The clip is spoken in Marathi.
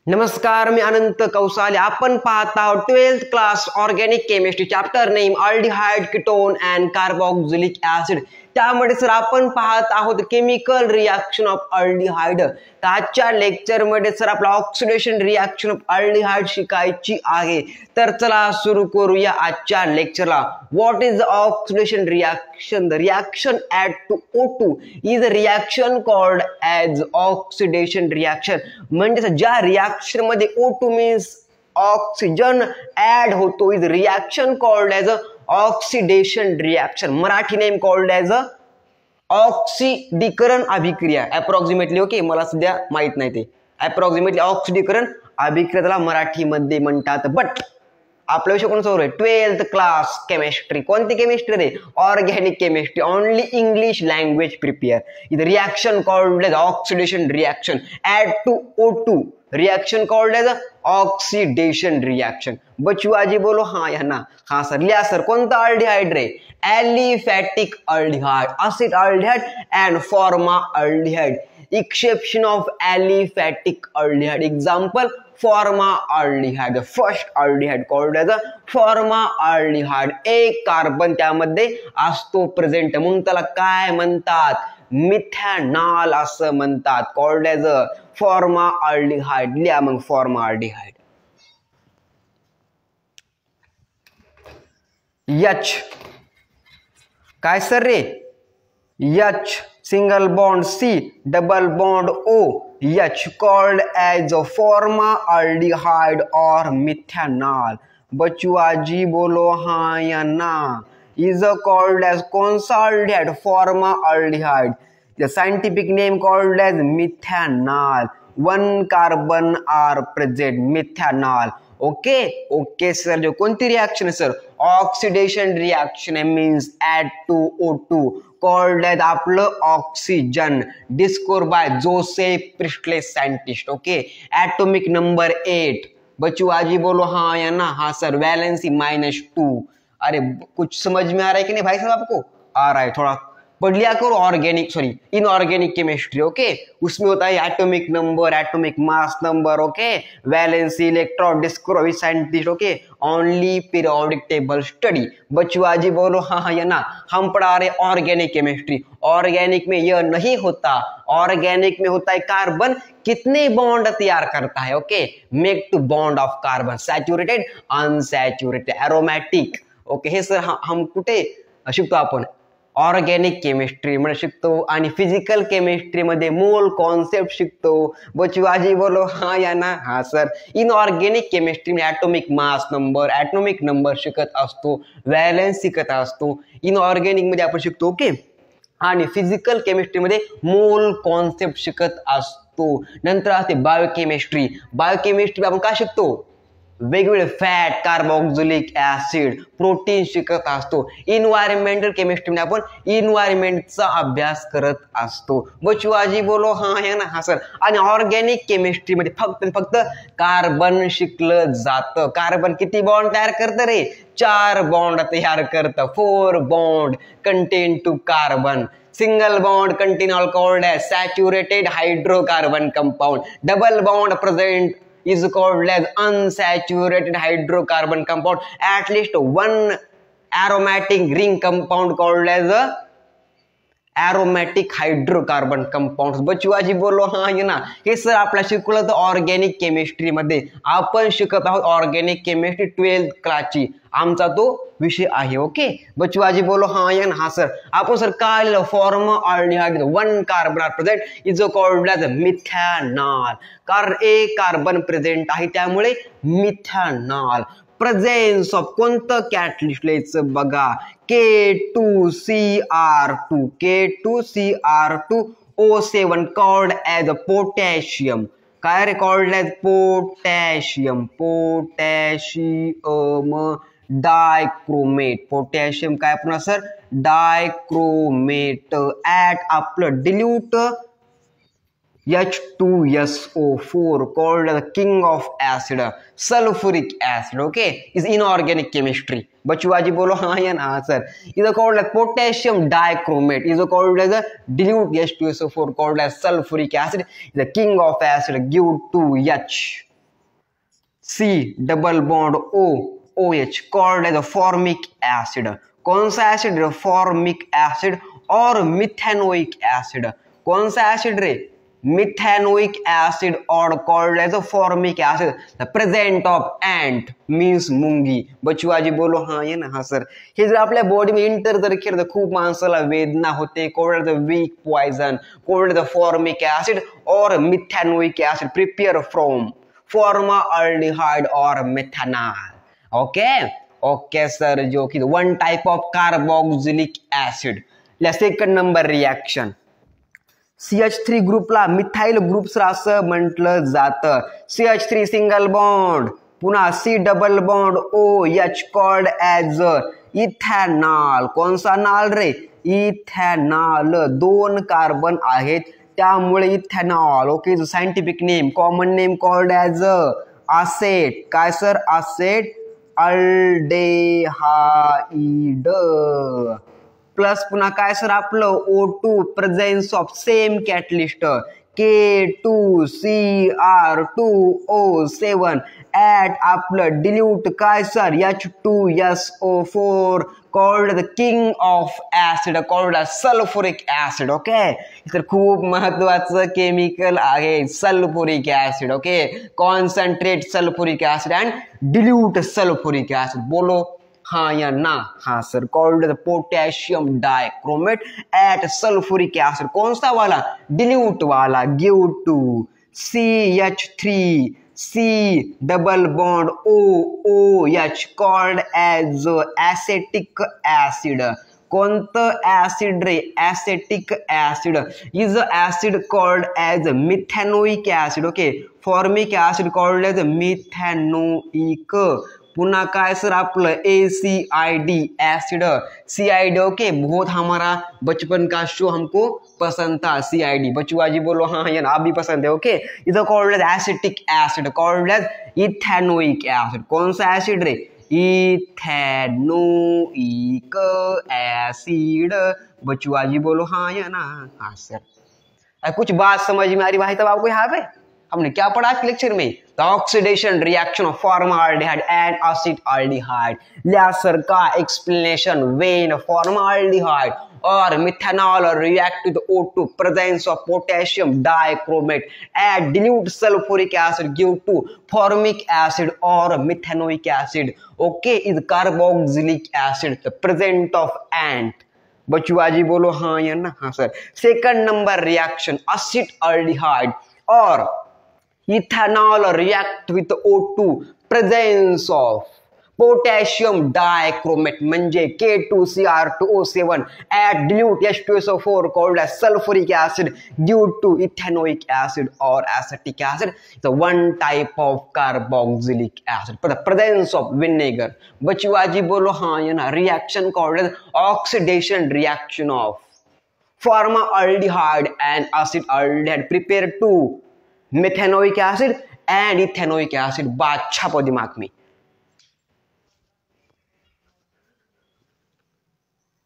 नमस्कार, मी अनंत कौसाले. आपण पाहत आहोत 12th class organic chemistry chapter name aldehyde, ketone and carboxylic acid. त्यामध्ये सर आपण पाहत आहोत केमिकल रिएक्शन ऑफ अल्डिहाइड. आजच्या लेक्चर मध्ये सर आपला ऑक्सिडेशन रिएक्शन ऑफ अल्डिहाइड शिकायची आहे. तर चला सुरू करूया आजच्या लेक्चरला. What is the oxidation reaction? The reaction add to O2 is a reaction called as oxidation reaction. म्हणजे ज्या रिएक्शन मध्ये O2 मीन्स ऑक्सिजन ऍड होतो is reaction called as a oxidation reaction. Marathi name called as a ऑक्सिडीकरण अभिक्रिया. अप्रॉक्सिमेटली ओके, मला सध्या माहित नाही ते. अप्रॉक्सिमेटली ऑक्सिडीकरण अभिक्रिया त्याला मराठीमध्ये म्हणतात. बट आपला विषय कोण चालू आहे? 12th class chemistry. कोणती केमिस्ट्री रे? Organic chemistry. Only English language prepare. इथं reaction called as oxidation reaction add to O2. Reaction called as oxidation reaction. बच्चू आजी बोलो हाँ या ना? हाँ सर. लिया सर. कोणता अल्डिहाइड रे? Aliphatic aldehyde, acetaldehyde and formaldehyde. Exception of aliphatic aldehyde. Example formaldehyde. The first aldehyde called as a formaldehyde. एक कार्बन त्यामध्ये असतो प्रेझेंट, म्हणून त्याला काय म्हणतात? मिथॅनॉल असं म्हणतात. Called as a formaldehyde. लिहा मग फॉर्माल्डिहाइड. H काय sir ray? H single bond C, double bond O. H called as a formaldehyde or methanol. Bachchu आजी बोलो हाँ या ना? Is called as कौन सा aldehyde? Formaldehyde. The scientific name called as methanol. One carbon are present. Methanol. Okay sir. जो कोणती रिएक्शन आहे सर? ऑक्सिडेशन रिएक्शन आहे. Means add to O2 called as आपलं oxygen. Discover by Joseph Priestley scientist. Okay. Atomic number 8. बच्चू आजी बोलो हाँ या ना? हाँ सर. वैलेंसी -2. अरे कुछ समझ में आ रहा है कि नहीं भाई साहब? आपको आ रहा है? थोड़ा पढ़ लिया करो. Organic inorganic chemistry. ओके. उसमें होता है atomic number, atomic mass number. Okay. Valency, electron, discovery scientist. Okay. Only periodic table study. बच्चू आजी बोलो हाँ या ना? हम पढ़ा रहे ऑर्गेनिक केमिस्ट्री. ऑर्गेनिक में यह नहीं होता. ऑर्गेनिक में होता है कार्बन कितने बॉन्ड तैयार करता है? Okay. Make to bond of carbon. Saturated, unsaturated, aromatic. Okay. हे सर हम कुठे शिकतो? आपण ऑर्गॅनिक केमिस्ट्री मध्ये शिकतो आणि फिजिकल केमिस्ट्री मध्ये मोल कॉन्सेप्ट शिकतो. बच्चू आजी बोलो हाँ या ना? हाँ सर. इनऑर्गॅनिक केमिस्ट्री मध्ये atomic mass number, atomic number शिकत असतो. व्हॅलेन्स शिकत असतो. इनऑर्गॅनिक मध्ये आपण शिकतो. ओके. आणि फिजिकल केमिस्ट्री मध्ये मोल कॉन्सेप्ट शिकत असतो. नंतर असते बायोकेमिस्ट्री. बायोकेमिस्ट्री आपण काय शिकतो? वेगवेगळे फॅट, कार्बोक्सिलिक ऍसिड, प्रोटीन शिकत असतो. इन्व्हायरमेंटल केमिस्ट्रीमध्ये आपण इन्व्हायरमेंटचा अभ्यास करत असतो. बच्चू आजी बोलो हाँ है ना? हाँ सर. आणि ऑर्गॅनिक केमिस्ट्रीमध्ये फक्त कार्बन शिकलं जातं. कार्बन किती बॉन्ड तयार करतं रे? 4 बॉन्ड तयार करतं. 4 bond contain two carbon. Single bond contain alcohol as saturated hydrocarbon compound. Double bond present is called as unsaturated hydrocarbon compound. At least one aromatic ring compound called as a aromatic hydrocarbon compounds. Bachchu आजी बोलो हाँ ये ना? हे सर आपला शिकवलं तर ऑर्गॅनिक केमिस्ट्री मध्ये. आपण शिकत आहोत ऑर्गॅनिक केमिस्ट्री 12th क्लासची. आमचा तो विषय आहे. ओके. बच्चू आजी बोलो हाँ या ना? हाँ सर. आपण सर काय formaldehyde 1 carbon are present is called as methanol. कारण एक कार्बन प्रेझेंट आहे त्यामुळे मिथॅनॉल. प्रेझेन्स ऑफ कोणतं कॅटलिस्ट लिहायचं बघा? K2Cr2. K2Cr2O7 called as potassium. काय रे? Called as potassium. Potassium dichromate. Potassium काय पुन्हा सर? डायक्रोमेट. ऍट आपलं dilute H2SO4 called the king of acid. Sulfuric acid. Okay. Is inorganic chemistry. Bachchu आजी बोलो हाँ या ना? Sir. Is called as potassium dichromate. Is called as a dilute H2SO4 called as sulfuric acid. Is the king of acid. Give 2H. C double bond O OH called as a formic acid. कौन सा एसिड रे? फॉर्मिक एसिड और मिथेनोइक एसिड. कौन सा एसिड रे? मिथेनोइक एसिड और called as a formic acid. The present of एंट मीन्स मुंगी. बचवाजी बोलो हाँ ये ना. हाँ सर. हे जर आपल्या बॉडी में इंटर जर केलं तर खूप माणसाला वेदना होते. Called the weak poison. Called the formic acid और methanoic acid prepare from formaldehyde और मिथेनॉल. Okay sir. जो की one type of carboxylic acid. Second number reaction. CH3 ग्रुपला मिथाइल ग्रुप्स असं म्हटलं जातं. CH3 सिंगल बॉन्ड, पुन्हा C double bond OH called as ethanol. कोणसा नाल रे? इथेनॉल. 2 कार्बन आहेत त्यामुळे ethanol. Okay. Scientific name, common name called as असेट. काय सर? Asset aldehyde. प्लस पुन्हा काय सर आपलं O2 presence of same catalyst K2CR2O7 at आपलं डिल्यूट काय sir H2SO4 called the king of acid called sulphuric acid. Okay. तर खूप महत्वाचं केमिकल आहे sulphuric acid. Okay. Concentrate sulphuric acid and dilute sulphuric acid. बोलो हाँ या ना. हाँ sir. Called the potassium dichromate at sulphuric acid. कौन सा वाला? डिल्यूट वाला. Give to CH3 C double bond OH called as acidic acid. कोणतं ऍसिड रे? Acetic acid is acid called as methanoic acid. Okay. Formic acid called as methanoic. पुन्हा काय सर आपलं ACID एसिड. CID. ओके. बहुत हमारा बचपन का शो हमको पसंद था CID. बचुआजी बोलो हाँ या आप भी पसंद है. ओके. इधर called as acetic acid called as ethanoic acid. कौन सा एसिड रे? Ethanoic acid. बचुआजी बोलो हाँ या ना. हाँ सर. कुछ बात समझ में आ रही भाई? तब आपको यहाँ पे हमने क्या पढ़ा आज लेक्चर में? The oxidation reaction of formaldehyde end acetaldehyde. लिया सर का एक्सप्लेनेशन. व्हेन फॉर्माल्डिहाइड और methanol react with O2 presence of potassium dichromate and dilute sulfuric acid give to formic acid or methanoic acid. Okay, is carboxylic acid the present of ant. बचुआजी बोलो हाँ या ना. हाँ sir. Second number reaction acetaldehyde or ethanol react with O2 presence of potassium dichromate म्हणजे K2CR2O7 at dilute H2SO4 called as sulfuric acid due to ethanoic acid or acetic acid. It's a one type of carboxylic acid. For the presence of vinegar. बचुआजी बोलो हाँ या ना. Reaction called as oxidation reaction of formaldehyde and acetaldehyde prepare to methanoic acid and ethanoic acid. बात छापो दिमाग में.